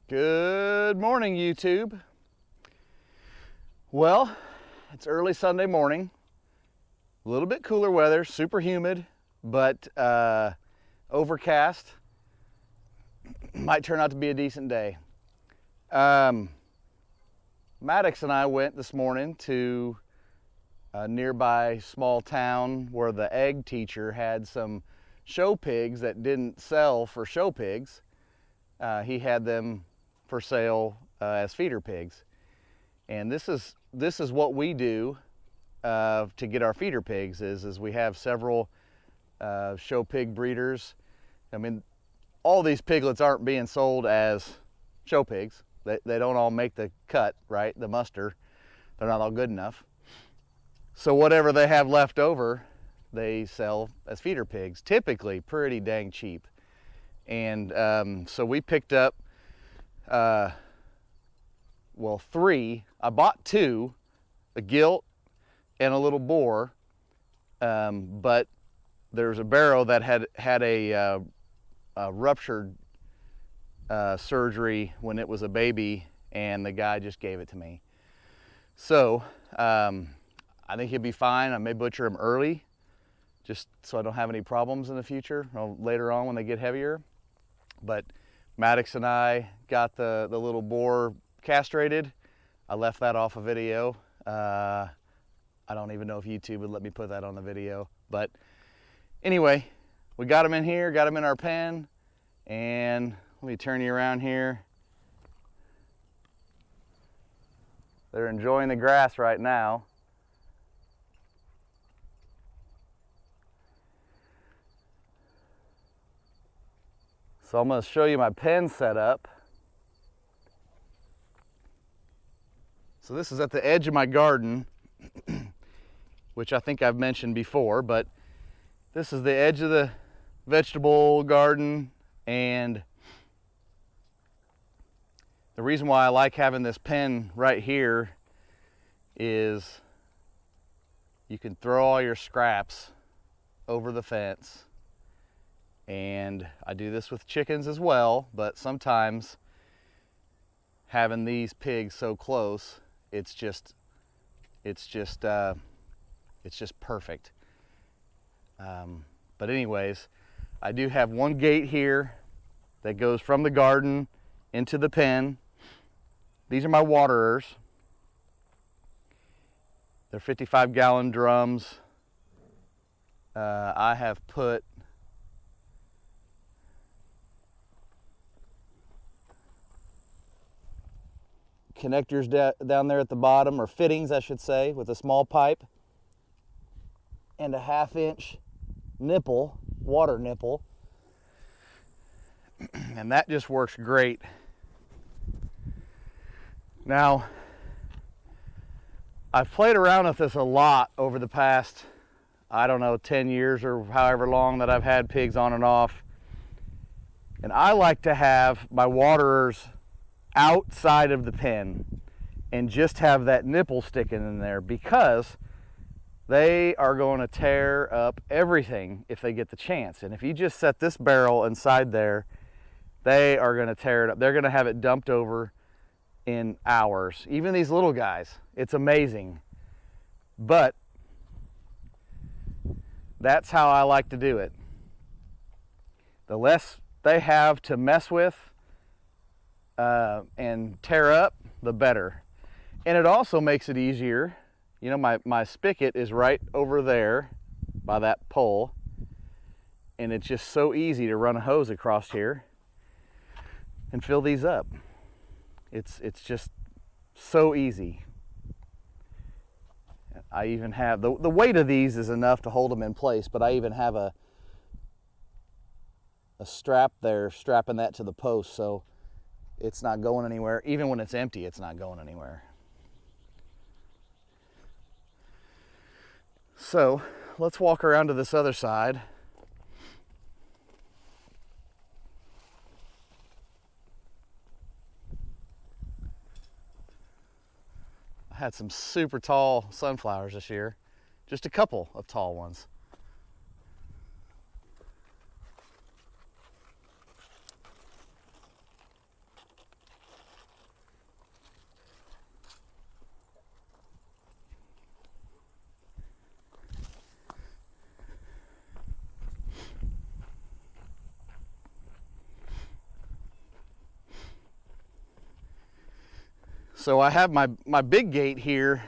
Good morning, YouTube. Well, it's early Sunday morning. A little bit cooler weather, super humid, but overcast. Might turn out to be a decent day. Maddox and I went this morning to a nearby small town where the egg teacher had some show pigs that didn't sell for show pigs. He had them for sale as feeder pigs, and this is what we do to get our feeder pigs. Is we have several show pig breeders. I mean, all these piglets aren't being sold as show pigs. They don't all make the cut, right? The muster. They're not all good enough. So whatever they have left over, they sell as feeder pigs, typically pretty dang cheap. And so we picked up, three. I bought two, a gilt and a little boar, but there's a barrow that had a ruptured surgery when it was a baby, and the guy just gave it to me. So I think he'll be fine. I may butcher him early, just so I don't have any problems in the future, or later on when they get heavier. But Maddox and I got the little boar castrated. I left that off a video. I don't even know if YouTube would let me put that on the video. But anyway, we got them in here, got them in our pen, and let me turn you around here. They're enjoying the grass right now. So I'm going to show you my pen setup. So this is at the edge of my garden, which I think I've mentioned before, but this is the edge of the vegetable garden, and the reason why I like having this pen right here is you can throw all your scraps over the fence. And I do this with chickens as well, but sometimes having these pigs so close, it's just perfect. But anyways, I do have one gate here that goes from the garden into the pen. These are my waterers. They're 55-gallon drums. I have put connectors down there at the bottom, or fittings I should say, with a small pipe and a 1/2-inch nipple, water nipple, and that just works great. Now, I've played around with this a lot over the past, I don't know, 10 years or however long that I've had pigs on and off, and I like to have my waterers outside of the pen and just have that nipple sticking in there, because they are going to tear up everything if they get the chance. And if you just set this barrel inside there, they are going to tear it up. They're going to have it dumped over in hours. Even these little guys, it's amazing. But that's how I like to do it. The less they have to mess with and tear up, the better. And it also makes it easier. You know, my spigot is right over there by that pole, and it's just so easy to run a hose across here and fill these up. It's just so easy. I even have the weight of these is enough to hold them in place, but I even have a strap there strapping that to the post, so it's not going anywhere. Even when it's empty, it's not going anywhere. So let's walk around to this other side. I had some super tall sunflowers this year, just a couple of tall ones. So I have my big gate here,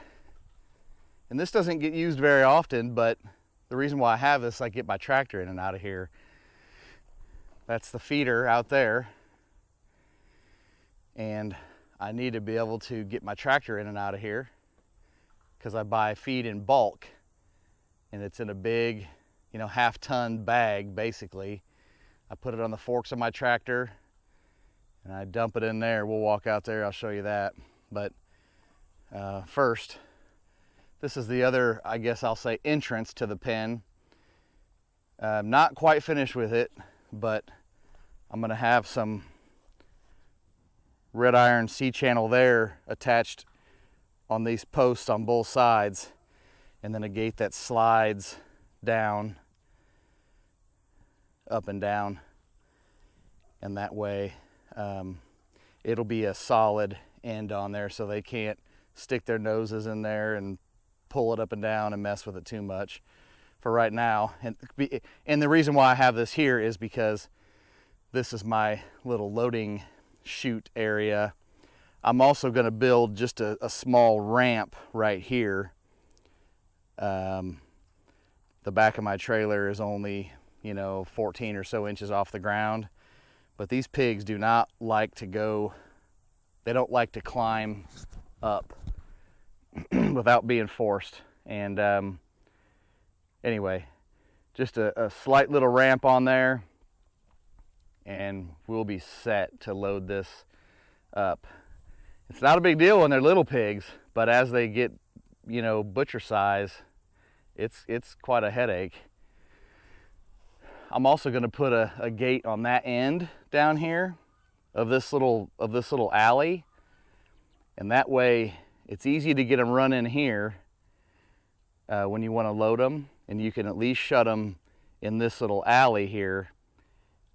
and this doesn't get used very often, but the reason why I have this, I get my tractor in and out of here. That's the feeder out there, and I need to be able to get my tractor in and out of here because I buy feed in bulk, and it's in a big, you know, half-ton bag basically. I put it on the forks of my tractor and I dump it in there. We'll walk out there, I'll show you that. But first, this is the other, I guess I'll say, entrance to the pen. I'm not quite finished with it, but I'm gonna have some red iron C-channel there attached on these posts on both sides, and then a gate that slides down, up and down, and that way it'll be a solid end on there so they can't stick their noses in there and pull it up and down and mess with it too much for right now. And the reason why I have this here is because this is my little loading chute area. I'm also going to build just a small ramp right here. The back of my trailer is only, you know, 14 or so inches off the ground, but these pigs do not like to go, they don't like to climb up without being forced. And anyway, just a slight little ramp on there, and we'll be set to load this up. It's not a big deal when they're little pigs, but as they get, you know, butcher size, it's quite a headache. I'm also going to put a gate on that end down here of this little alley, and that way it's easy to get them run in here when you want to load them, and you can at least shut them in this little alley here,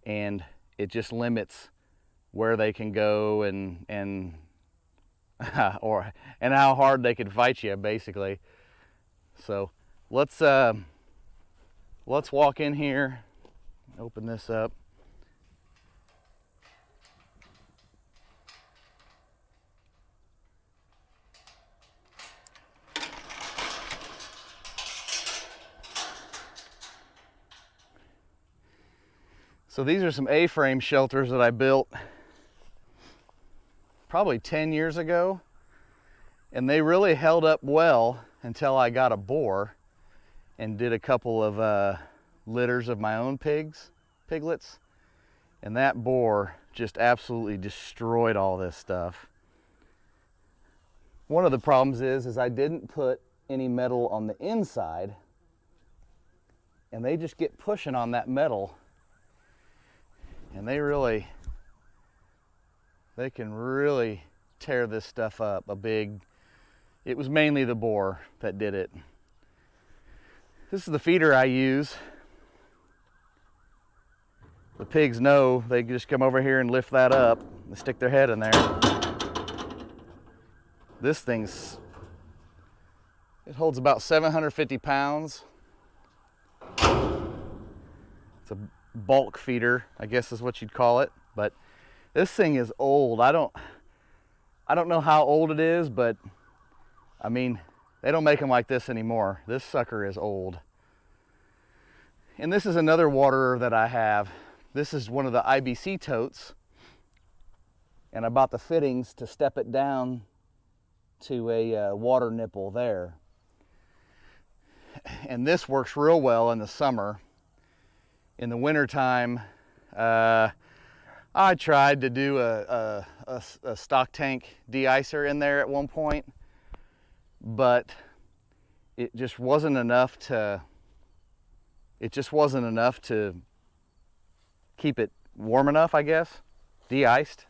and it just limits where they can go and how hard they can fight you, basically. So let's walk in here, open this up. So these are some A-frame shelters that I built probably 10 years ago, and they really held up well until I got a boar and did a couple of litters of my own piglets, and that boar just absolutely destroyed all this stuff. One of the problems is I didn't put any metal on the inside, and they just get pushing on that metal, and they can really tear this stuff up. It was mainly the boar that did it. This is the feeder I use. The pigs know, they just come over here and lift that up and stick their head in there. This it holds about 750 pounds. It's a bulk feeder, I guess is what you'd call it, but this thing is old. I don't know how old it is, but I mean, they don't make them like this anymore. This sucker is old. And this is another waterer that I have. This is one of the IBC totes, and I bought the fittings to step it down to a water nipple there. And this works real well in the summer. In the wintertime, I tried to do a stock tank de-icer in there at one point, but it just wasn't enough to keep it warm enough, I guess, de-iced.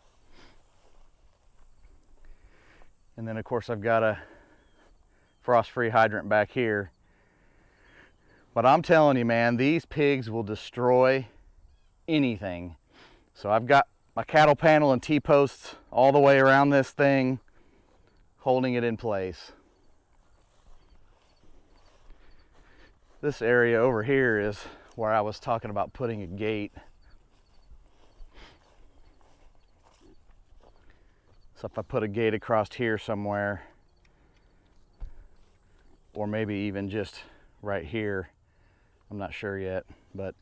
And then of course I've got a frost-free hydrant back here. But I'm telling you, man, these pigs will destroy anything. So I've got my cattle panel and T-posts all the way around this thing, holding it in place. This area over here is where I was talking about putting a gate. So if I put a gate across here somewhere, or maybe even just right here, I'm not sure yet, but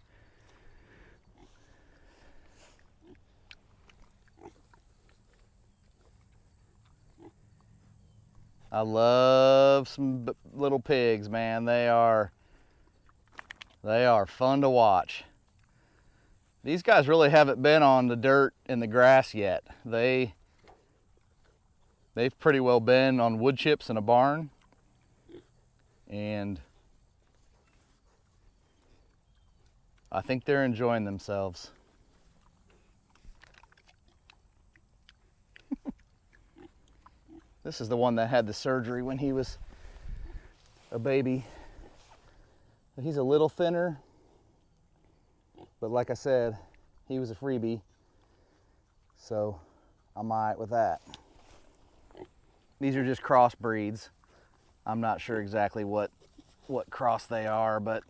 I love some little pigs, man. They are fun to watch. These guys really haven't been on the dirt and the grass yet. They've pretty well been on wood chips in a barn, and I think they're enjoying themselves. This is the one that had the surgery when he was a baby. He's a little thinner, but like I said, he was a freebie, so I'm all right with that. These are just crossbreeds. I'm not sure exactly what cross they are, but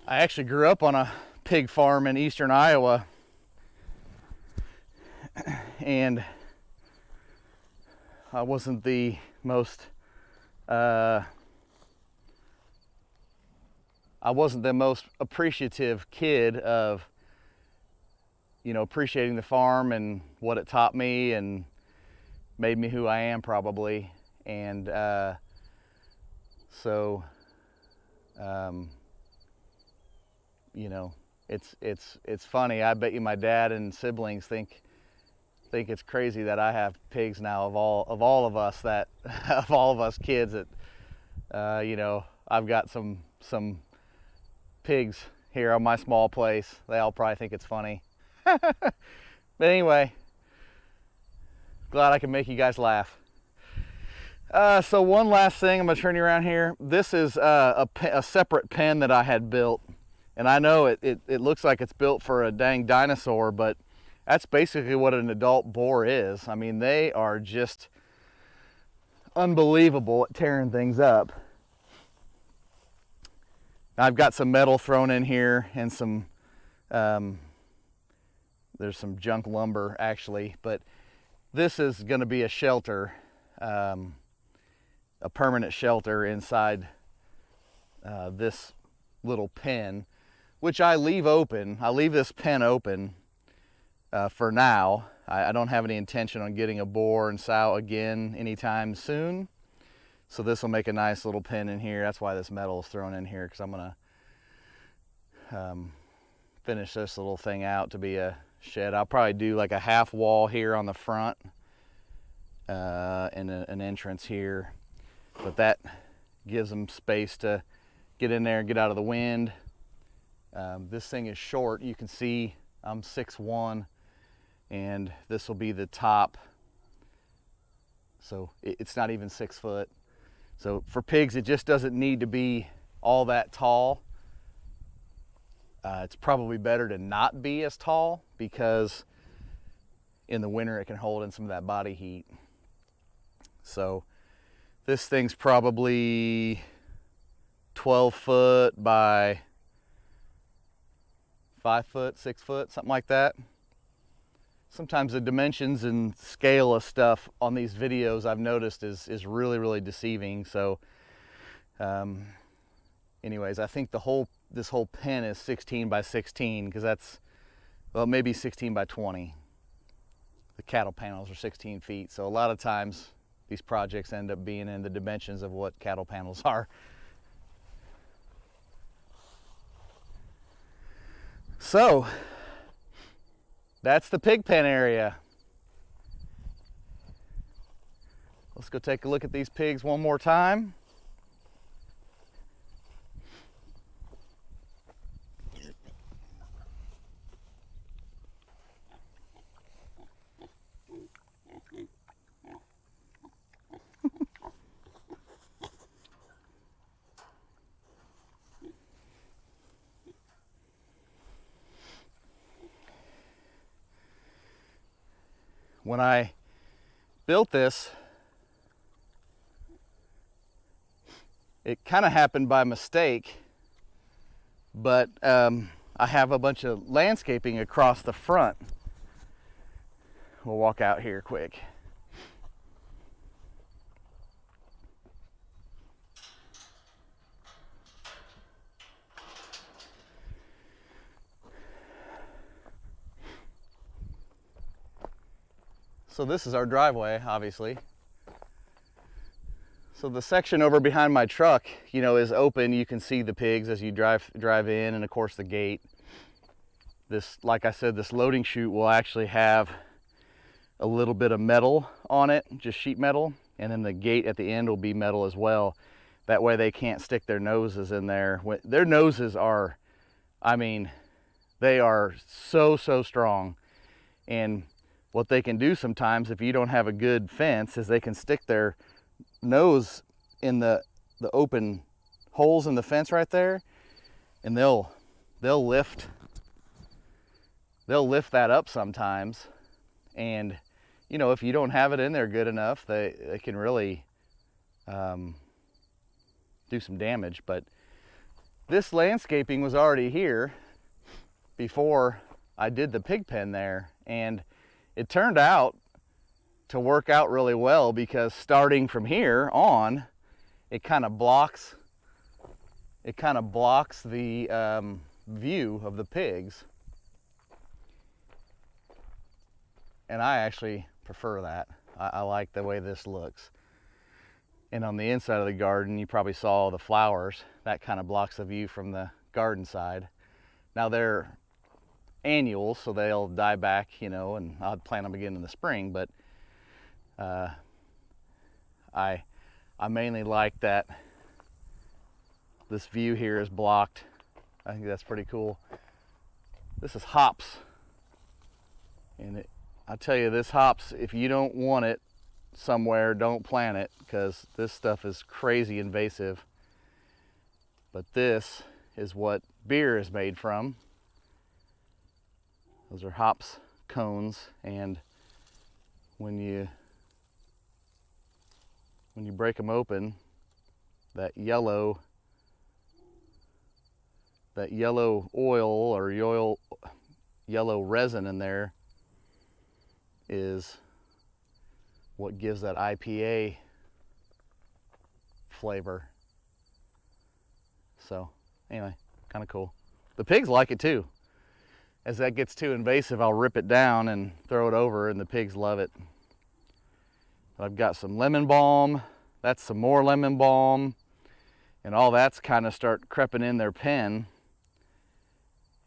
I actually grew up on a pig farm in eastern Iowa, and I wasn't the most appreciative kid of, you know, appreciating the farm and what it taught me and made me who I am probably. And so you know, it's funny. I bet you my dad and siblings think it's crazy that I have pigs now, of all of us that of all of us kids that you know, I've got some pigs here on my small place. They all probably think it's funny. But anyway, glad I can make you guys laugh. So one last thing, I'm gonna turn you around here. This is a separate pen that I had built, and I know it looks like it's built for a dang dinosaur, but that's basically what an adult boar is. I mean, they are just unbelievable at tearing things up. I've got some metal thrown in here and some, there's some junk lumber actually, but this is gonna be a shelter, a permanent shelter inside this little pen, which I leave open. I leave this pen open for now. I don't have any intention on getting a boar and sow again anytime soon. So this will make a nice little pen in here. That's why this metal is thrown in here, because I'm gonna finish this little thing out to be a shed. I'll probably do like a half wall here on the front and an entrance here, but that gives them space to get in there and get out of the wind. This thing is short. You can see I'm 6'1", and this will be the top, so it's not even 6 foot. So for pigs, it just doesn't need to be all that tall. It's probably better to not be as tall, because in the winter it can hold in some of that body heat. So this thing's probably 12 foot by 5 foot, 6 foot, something like that. Sometimes the dimensions and scale of stuff on these videos, I've noticed, is really deceiving. So anyways, I think this whole pen is 16 by 16, because that's, well, maybe 16 by 20. The cattle panels are 16 feet. So a lot of times these projects end up being in the dimensions of what cattle panels are. So that's the pig pen area. Let's go take a look at these pigs one more time. When I built this, It kind of happened by mistake, but I have a bunch of landscaping across the front. We'll walk out here quick. So this is our driveway, obviously. So the section over behind my truck, you know, is open. You can see the pigs as you drive in, and of course the gate. This, like I said, this loading chute will actually have a little bit of metal on it, just sheet metal, and then the gate at the end will be metal as well. That way they can't stick their noses in there. Their noses are, I mean, they are so strong. And what they can do sometimes, if you don't have a good fence, is they can stick their nose in the open holes in the fence right there, and they'll lift that up sometimes. And you know, if you don't have it in there good enough, they can really do some damage. But this landscaping was already here before I did the pig pen there, and it turned out to work out really well, because starting from here on, it kind of blocks the view of the pigs, and I actually prefer that. I like the way this looks. And on the inside of the garden, you probably saw the flowers. That kind of blocks the view from the garden side. Now they're annuals, so they'll die back, you know, and I'd plant them again in the spring, but I mainly like that this view here is blocked. I think that's pretty cool. This is hops, and I tell you, this hops, if you don't want it somewhere, don't plant it, because this stuff is crazy invasive. But this is what beer is made from. Those are hops cones, and when you break them open, that yellow oil or yellow resin in there is what gives that IPA flavor. So anyway, kind of cool. The pigs like it too. As that gets too invasive, I'll rip it down and throw it over, and the pigs love it. I've got some lemon balm. That's some more lemon balm. And all that's kind of start creeping in their pen.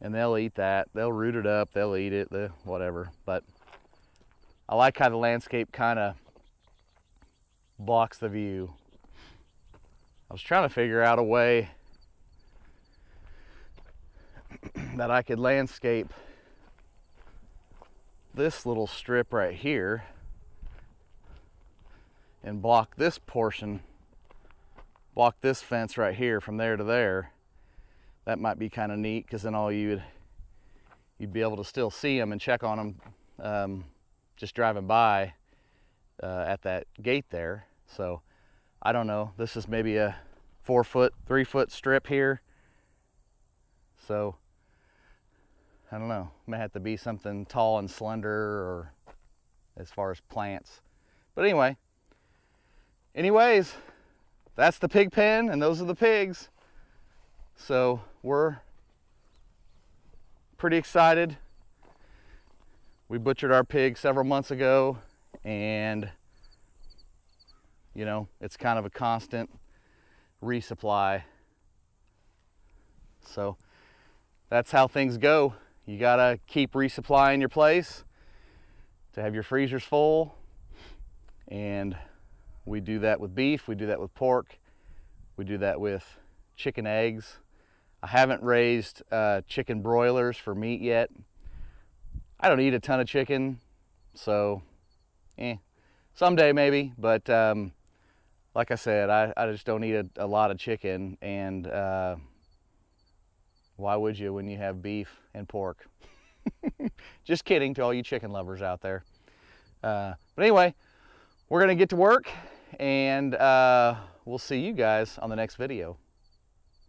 And they'll eat that. They'll root it up. They'll eat it, whatever. But I like how the landscape kind of blocks the view. I was trying to figure out a way that I could landscape this little strip right here and block this portion, block this fence right here from there to there. That might be kind of neat, because then all you'd be able to still see them and check on them just driving by at that gate there. So I don't know, this is maybe a 3 foot strip here. So I don't know, may have to be something tall and slender, or as far as plants. But anyways, that's the pig pen, and those are the pigs. So we're pretty excited. We butchered our pig several months ago, and you know, it's kind of a constant resupply. So that's how things go. You gotta keep resupplying your place to have your freezers full. And we do that with beef, we do that with pork, we do that with chicken eggs. I haven't raised chicken broilers for meat yet. I don't eat a ton of chicken, so someday maybe. But like I said, I just don't eat a lot of chicken, and why would you when you have beef and pork? Just kidding to all you chicken lovers out there. But anyway, we're gonna get to work, and we'll see you guys on the next video.